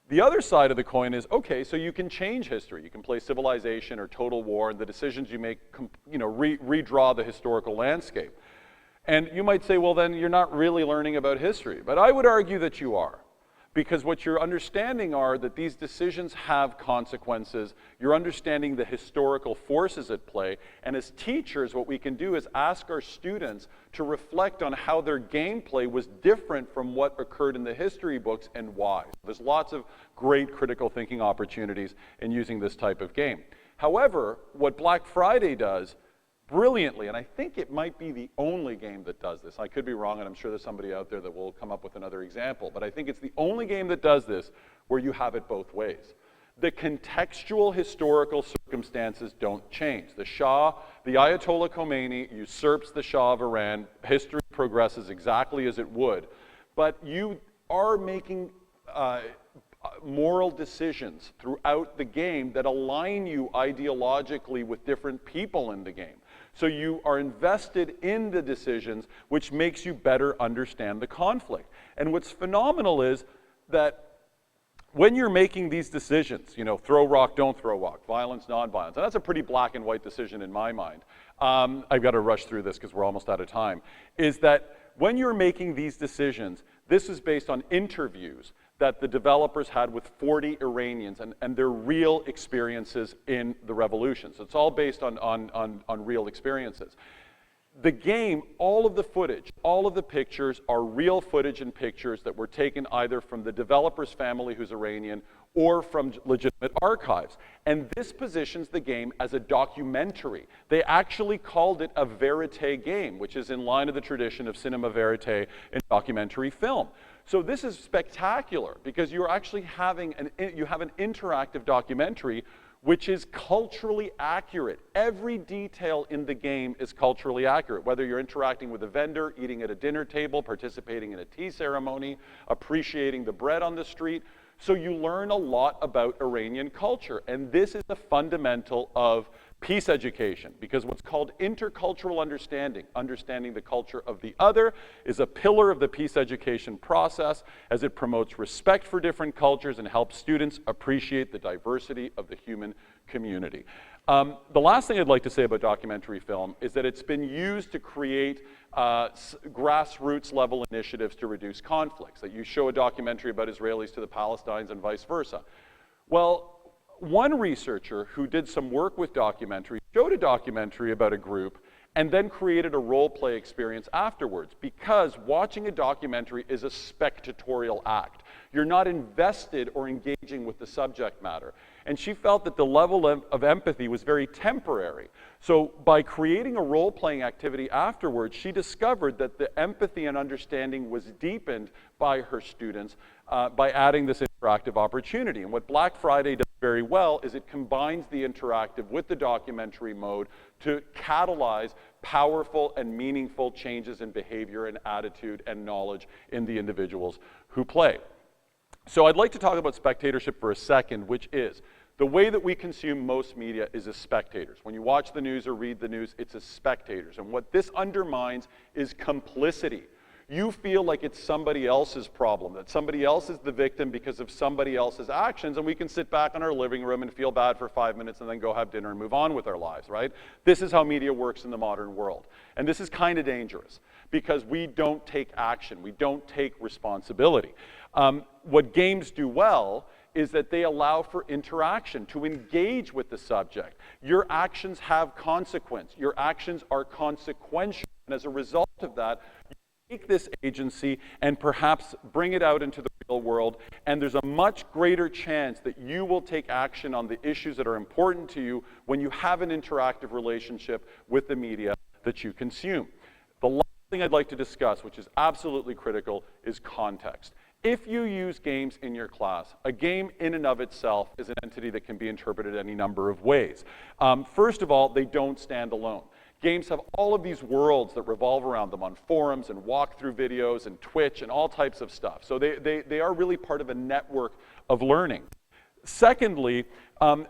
The other side of the coin is, okay, so you can change history. You can play Civilization or Total War, and the decisions you make, redraw the historical landscape. And you might say, well, then you're not really learning about history. But I would argue that you are. Because what you're understanding are that these decisions have consequences. You're understanding the historical forces at play. And as teachers, what we can do is ask our students to reflect on how their gameplay was different from what occurred in the history books and why. There's lots of great critical thinking opportunities in using this type of game. However, what Black Friday does brilliantly, and I think it might be the only game that does this. I could be wrong, and I'm sure there's somebody out there that will come up with another example, but I think it's the only game that does this where you have it both ways. The contextual historical circumstances don't change. The Shah, the Ayatollah Khomeini usurps the Shah of Iran. History progresses exactly as it would, but you are making moral decisions throughout the game that align you ideologically with different people in the game. So you are invested in the decisions, which makes you better understand the conflict. And what's phenomenal is that when you're making these decisions, you know, throw rock, don't throw rock, violence, nonviolence, and that's a pretty black and white decision in my mind. I've got to rush through this because we're almost out of time, is that when you're making these decisions, this is based on interviews that the developers had with 40 Iranians and their real experiences in the revolution. So it's all based on real experiences. The game, all of the footage, all of the pictures are real footage and pictures that were taken either from the developer's family who's Iranian or from legitimate archives. And this positions the game as a documentary. They actually called it a verite game, which is in line of the tradition of cinema verite in documentary film. So this is spectacular because you're actually having an interactive documentary which is culturally accurate. Every detail in the game is culturally accurate, whether you're interacting with a vendor, eating at a dinner table, participating in a tea ceremony, appreciating the bread on the street. So you learn a lot about Iranian culture, and this is the fundamental of peace education, because what's called intercultural understanding, understanding the culture of the other, is a pillar of the peace education process as it promotes respect for different cultures and helps students appreciate the diversity of the human community. The last thing I'd like to say about documentary film is that it's been used to create grassroots level initiatives to reduce conflicts, that you show a documentary about Israelis to the Palestinians and vice versa. Well, one researcher who did some work with documentary showed a documentary about a group and then created a role play experience afterwards, because watching a documentary is a spectatorial act. You're not invested or engaging with the subject matter. And she felt that the level of empathy was very temporary. So by creating a role-playing activity afterwards, she discovered that the empathy and understanding was deepened by her students by adding this interactive opportunity. And what Black Friday does very well is it combines the interactive with the documentary mode to catalyze powerful and meaningful changes in behavior and attitude and knowledge in the individuals who play. So I'd like to talk about spectatorship for a second, which is the way that we consume most media is as spectators. When you watch the news or read the news, it's as spectators. And what this undermines is complicity. You feel like it's somebody else's problem, that somebody else is the victim because of somebody else's actions, and we can sit back in our living room and feel bad for 5 minutes and then go have dinner and move on with our lives, right? This is how media works in the modern world. And this is kind of dangerous because we don't take action, we don't take responsibility. What games do well is that they allow for interaction, to engage with the subject. Your actions have consequence. Your actions are consequential. And as a result of that, you take this agency and perhaps bring it out into the real world, and there's a much greater chance that you will take action on the issues that are important to you when you have an interactive relationship with the media that you consume. The last thing I'd like to discuss, which is absolutely critical, is context. If you use games in your class, a game in and of itself is an entity that can be interpreted any number of ways. First of all, they don't stand alone. Games have all of these worlds that revolve around them on forums and walkthrough videos and Twitch and all types of stuff. So they are really part of a network of learning. Secondly,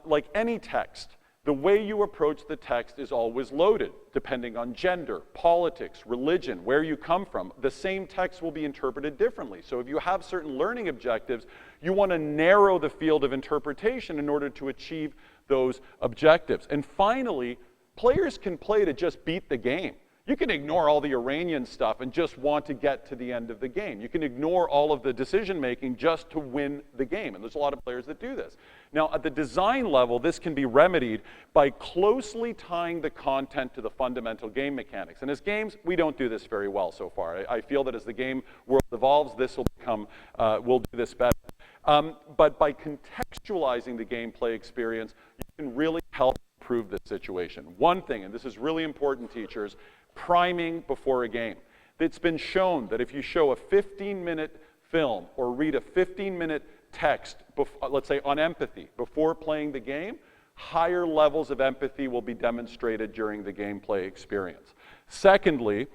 like any text, the way you approach the text is always loaded, depending on gender, politics, religion, where you come from. The same text will be interpreted differently. So if you have certain learning objectives, you want to narrow the field of interpretation in order to achieve those objectives. And finally, players can play to just beat the game. You can ignore all the Iranian stuff and just want to get to the end of the game. You can ignore all of the decision making just to win the game. And there's a lot of players that do this. Now, at the design level, this can be remedied by closely tying the content to the fundamental game mechanics. And as games, we don't do this very well so far. I feel that as the game world evolves, this will become, we'll do this better. But by contextualizing the gameplay experience, you can really help improve this situation. One thing, and this is really important, teachers, priming before a game. It's been shown that if you show a 15-minute film or read a 15-minute text, let's say on empathy, before playing the game, higher levels of empathy will be demonstrated during the gameplay experience. Secondly,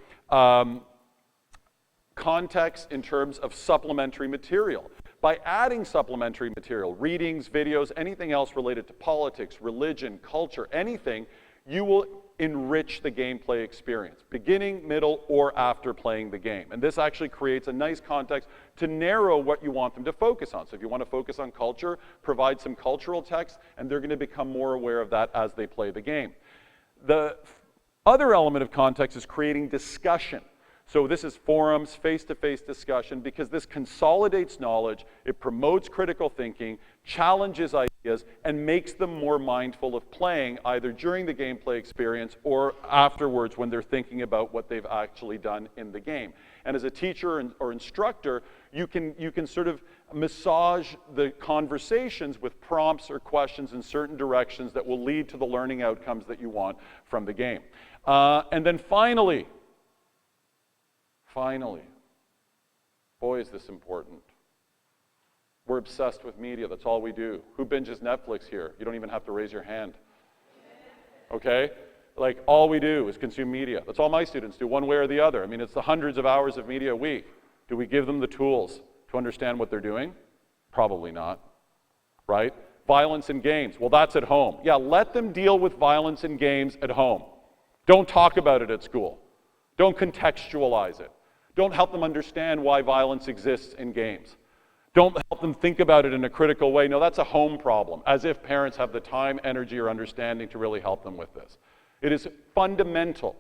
context in terms of supplementary material. By adding supplementary material, readings, videos, anything else related to politics, religion, culture, anything, you will enrich the gameplay experience, beginning, middle, or after playing the game. And this actually creates a nice context to narrow what you want them to focus on. So if you want to focus on culture, provide some cultural text, and they're going to become more aware of that as they play the game. The other element of context is creating discussion. So this is forums, face-to-face discussion, because this consolidates knowledge, it promotes critical thinking, challenges ideas, and makes them more mindful of playing, either during the gameplay experience or afterwards when they're thinking about what they've actually done in the game. And as a teacher or instructor, you can sort of massage the conversations with prompts or questions in certain directions that will lead to the learning outcomes that you want from the game. And then finally, boy, is this important. We're obsessed with media. That's all we do. Who binges Netflix here? You don't even have to raise your hand. Okay? Like, all we do is consume media. That's all my students do, one way or the other. I mean, it's the hundreds of hours of media a week. Do we give them the tools to understand what they're doing? Probably not. Right? Violence in games. Well, that's at home. Yeah, let them deal with violence in games at home. Don't talk about it at school. Don't contextualize it. Don't help them understand why violence exists in games. Don't help them think about it in a critical way. No, that's a home problem, as if parents have the time, energy, or understanding to really help them with this. It is fundamental.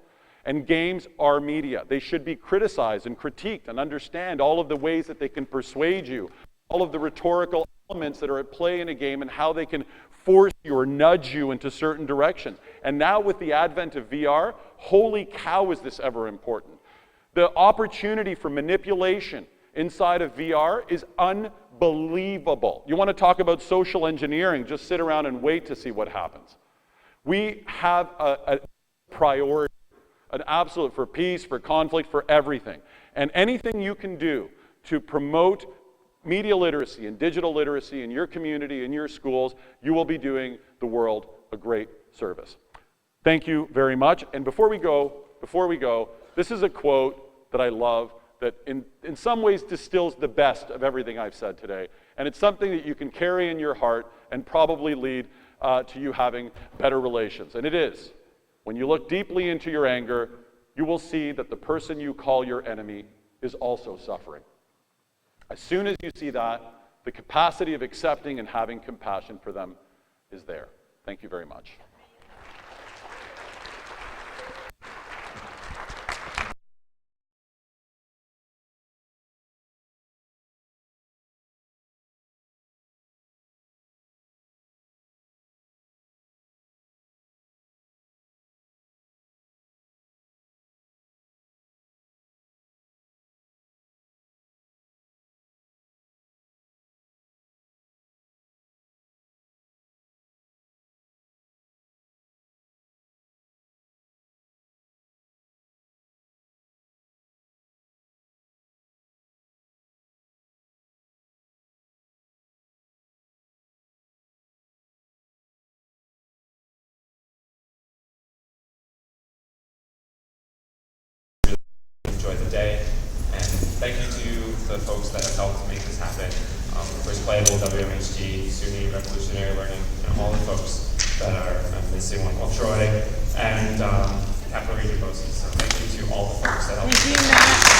And games are media. They should be criticized and critiqued and understand all of the ways that they can persuade you, all of the rhetorical elements that are at play in a game and how they can force you or nudge you into certain directions. And now with the advent of VR, holy cow, is this ever important. The opportunity for manipulation inside of VR is unbelievable. You want to talk about social engineering, just sit around and wait to see what happens. We have a priority, an absolute, for peace, for conflict, for everything. And anything you can do to promote media literacy and digital literacy in your community, in your schools, you will be doing the world a great service. Thank you very much. And before we go, this is a quote that I love that in some ways distills the best of everything I've said today. And it's something that you can carry in your heart and probably lead to you having better relations. And it is, when you look deeply into your anger, you will see that the person you call your enemy is also suffering. As soon as you see that, the capacity of accepting and having compassion for them is there. Thank you very much. Enjoy the day, and thank you to the folks that have helped make this happen. First Playable, WMHG, SUNY, Revolutionary Learning, and all the folks that are missing one, well, Troy, and Capital Region Moses. So thank you to all the folks that helped. Thank you, Matt.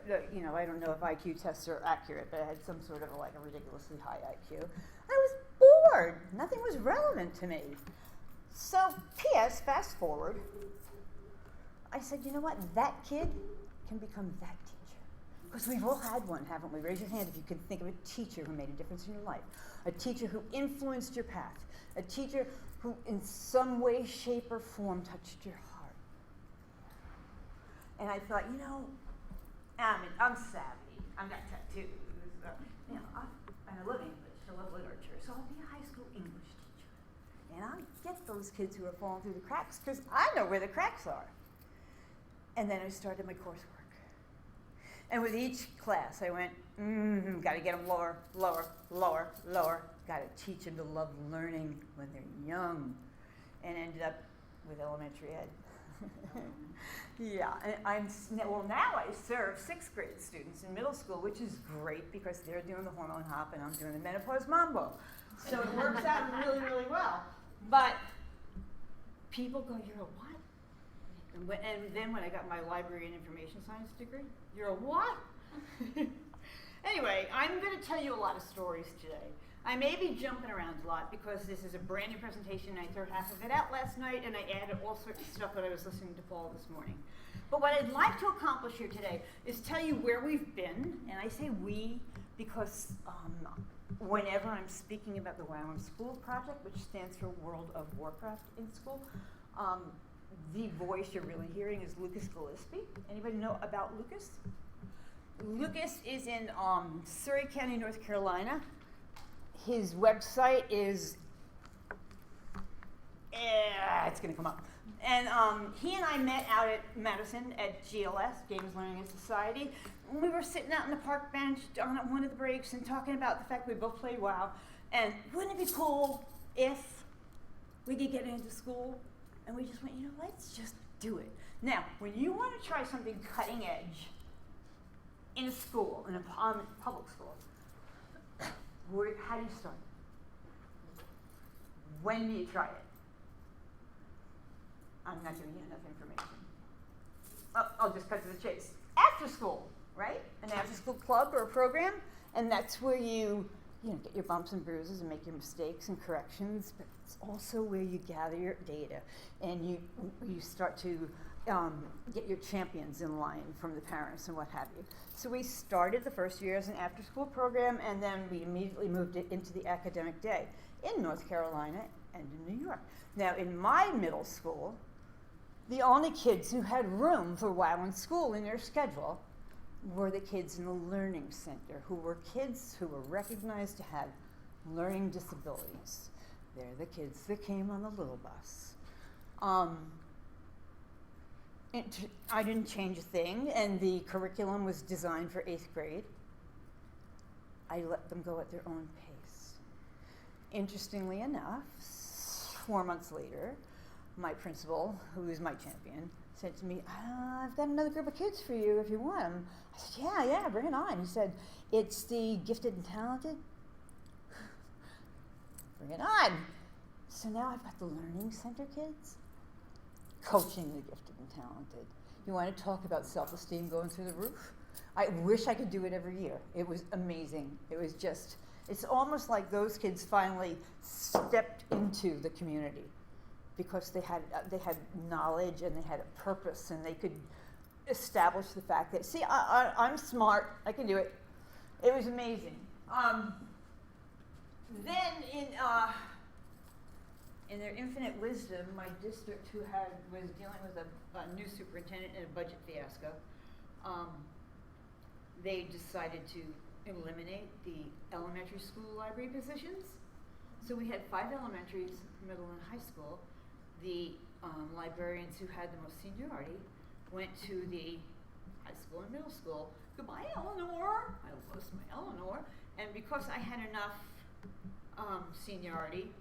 I don't know if IQ tests are accurate, but I had some sort of like a ridiculously high IQ. I was bored. Nothing was relevant to me. So, P.S., fast forward, I said, you know what? That kid can become that teacher. Because we've all had one, haven't we? Raise your hand if you can think of a teacher who made a difference in your life. A teacher who influenced your path. A teacher who in some way, shape, or form touched your heart. And I thought, I'm savvy. I've got tattoos. And I love English. I love literature. So I'll be a high school English teacher. And I'll get those kids who are falling through the cracks because I know where the cracks are. And then I started my coursework. And with each class, I went, got to get them lower, lower, lower, lower. Got to teach them to love learning when they're young. And ended up with elementary ed. Yeah, and now I serve 6th grade students in middle school, which is great because they're doing the hormone hop and I'm doing the menopause mambo. So it works out really, really well. But people go, you're a what? And then when I got my library and information science degree, you're a what? Anyway, I'm going to tell you a lot of stories today. I may be jumping around a lot because this is a brand new presentation. I threw half of it out last night and I added all sorts of stuff that I was listening to Paul this morning. But what I'd like to accomplish here today is tell you where we've been, and I say we because whenever I'm speaking about the WOW in School project, which stands for World of Warcraft in School, the voice you're really hearing is Lucas Gillespie. Anybody know about Lucas? Lucas is in Surrey County, North Carolina. His website is, it's going to come up. And he and I met out at Madison at GLS, Games Learning and Society. We were sitting out on the park bench on one of the breaks and talking about the fact we both played WoW. And wouldn't it be cool if we could get into school? And we just went, let's just do it. Now, when you want to try something cutting edge in a school, in a public school, how do you start? When do you try it? I'm not giving you enough information. I'll just cut to the chase. After school, right? An after school club or a program, and that's where you get your bumps and bruises and make your mistakes and corrections, but it's also where you gather your data and you start to get your champions in line from the parents and what have you. So we started the first year as an after-school program, and then we immediately moved it into the academic day in North Carolina and in New York. Now, in my middle school, the only kids who had room for WOW in School in their schedule were the kids in the Learning Center, who were kids who were recognized to have learning disabilities. They're the kids that came on the little bus. I didn't change a thing, and the curriculum was designed for 8th grade. I let them go at their own pace. Interestingly enough, 4 months later, my principal, who is my champion, said to me, I've got another group of kids for you if you want them. I said, yeah, bring it on. He said, it's the gifted and talented. Bring it on. So now I've got the Learning Center kids coaching the gifted and talented. You want to talk about self-esteem going through the roof? I wish I could do it every year. It was amazing. It was just, it's almost like those kids finally stepped into the community because they had knowledge and they had a purpose and they could establish the fact that, see, I'm smart, I can do it. It was amazing. Then in their infinite wisdom, my district, who was dealing with a new superintendent and a budget fiasco, they decided to eliminate the elementary school library positions. So we had 5 elementaries, middle and high school. The librarians who had the most seniority went to the high school and middle school. Goodbye, Eleanor. I lost my Eleanor. And because I had enough seniority,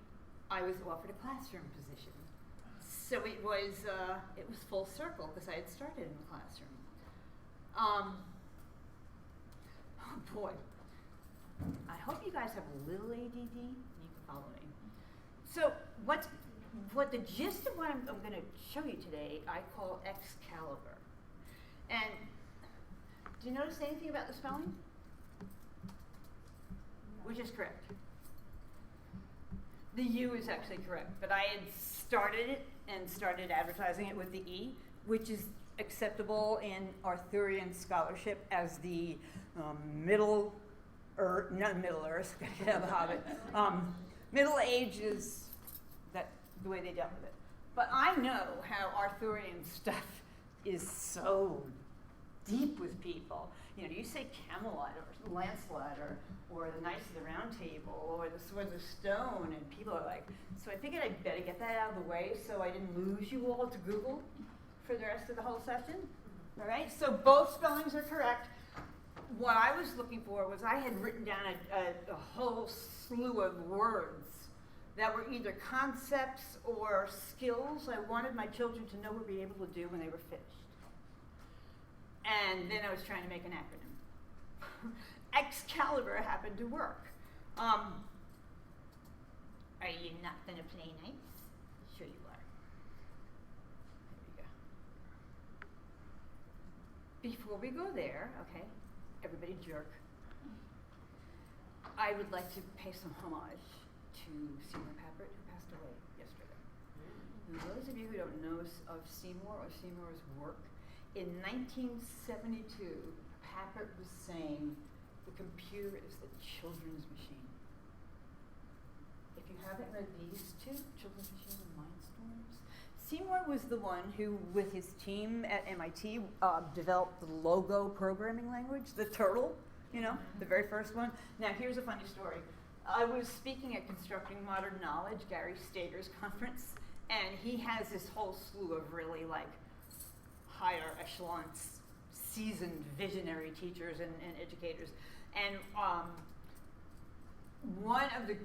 I was offered a classroom position. So it was full circle because I had started in the classroom. Oh boy. I hope you guys have a little ADD and you can follow me. So what the gist of what I'm going to show you today, I call Excalibur. And Do you notice anything about the spelling? Which is correct. The U is actually correct, but I had started it and started advertising it with the E, which is acceptable in Arthurian scholarship as the Middle Earth, the Hobbit. Middle Ages, that the way they dealt with it. But I know how Arthurian stuff is so deep with people. You know, you say Camelot or Lancelot or the Knights of the Round Table or the Swords of Stone, and people are like, so I figured I'd better get that out of the way so I didn't lose you all to Google for the rest of the whole session. All right, so both spellings are correct. What I was looking for was I had written down a whole slew of words that were either concepts or skills I wanted my children to know or be able to do when they were finished. And then I was trying to make an acronym. Excalibur happened to work. Are you not going to play nice? Sure you are. There we go. Before we go there, okay, everybody jerk. I would like to pay some homage to Seymour Papert, who passed away yesterday. And those of you who don't know of Seymour or Seymour's work, in 1972, Papert was saying the computer is the children's machine. If you haven't read these two, Children's Machine and Mindstorms, Seymour was the one who, with his team at MIT, developed the Logo programming language, the turtle, you know, the very first one. Now, here's a funny story. I was speaking at Constructing Modern Knowledge, Gary Stater's conference, and he has this whole slew of really, like, higher echelon, seasoned, visionary teachers and educators. And one of the,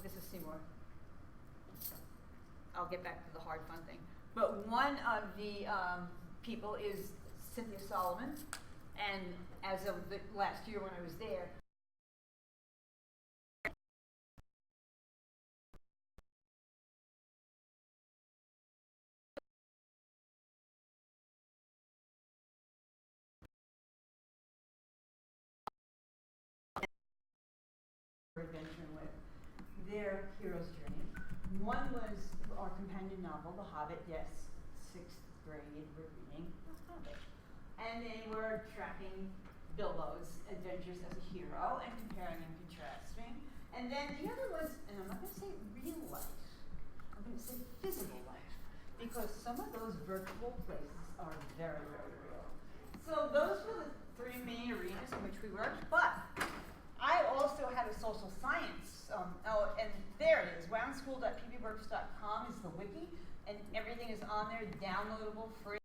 this is Seymour. I'll get back to the hard fun thing. But one of the people is Cynthia Solomon. And as of the last year when I was there, adventure with their hero's journey. One was our companion novel, The Hobbit. Yes, 6th grade, we're reading The Hobbit. And they were tracking Bilbo's adventures as a hero and comparing and contrasting. And then the other was, and I'm not going to say real life, I'm going to say physical life, because some of those virtual places are very, very real. So those were the three main arenas in which we worked, but I also had a social science, and there it is, roundschool.pbworks.com is the wiki, and everything is on there, downloadable, free.